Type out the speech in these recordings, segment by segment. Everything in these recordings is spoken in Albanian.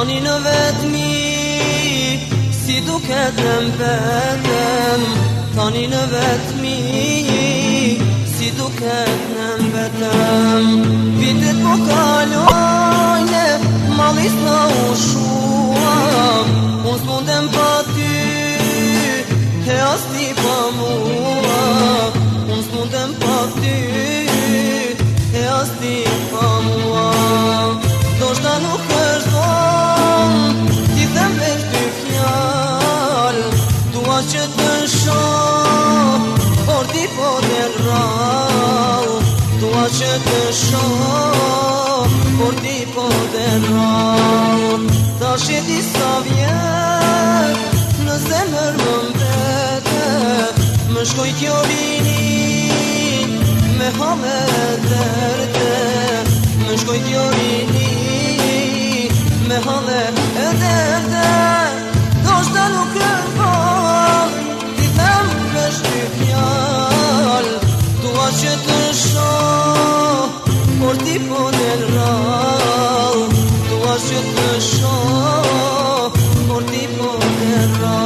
Tani në vetmi si duket në mbetem, tani në vetmi si duket në mbetem. Vitet po kalojnë, malis në ushua, unë s'mundem pa ty, e as ti pa mua. Unë s'mundem pa ty, e as ti pa mua. Do shta nuk është vonë, ti them vesh dy fjallë, dua që të shoh, por ti po të rrallë. Dua që të shoh, por ti po të rrallë. Tash e di sa vjet, në zemër më mbete, më shkoj kjo rini, me hame derte. Më shkoj kjo rini, me hame derte. Do shta nuk e vonë, ti them vesh dy fjallë, dua që të shoh, por ti po të rrallë. Dua që të shoh, por ti po të rrallë.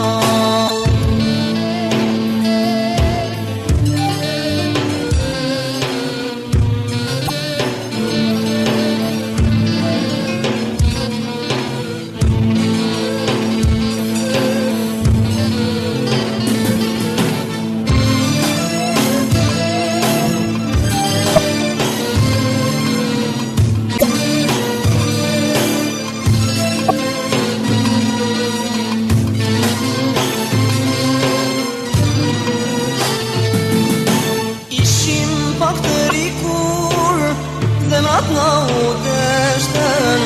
Zemrat na u deshten,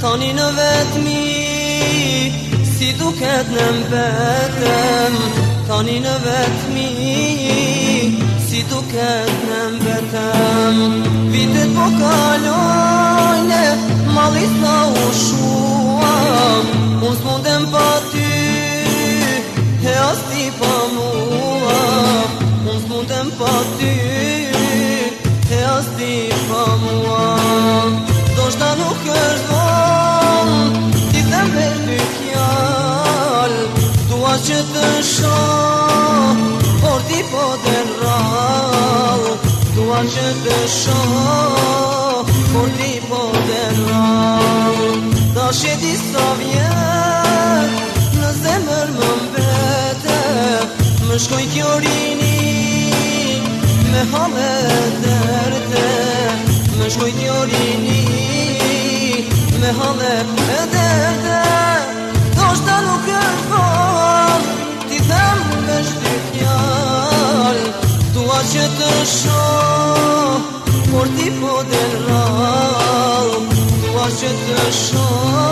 tani në vetmi si duket në mbetem, tani në vetmi si duket në mbetem. Vitet po kalojnë, malis na ushua, unë s'mundem pa ty, e as ti pa mua. Unë s'mundem pa ty, e as ti pa mua. Do shta nuk është vonë, ti them vesh dy fjallë, dua që të shoh, por ti po të rrallë. Dua që të shoh, por ti po të rrallë. Tash e di sa vjet, në zemër më mbete, më shkoj kjo rini, me hame derte. Më shkoj kjo rini, me hame derte. Do shta nuk është vonë, ti them vesh dy fjallë, dua që të shoh, por ti po të rrallë. Dua që të shoh,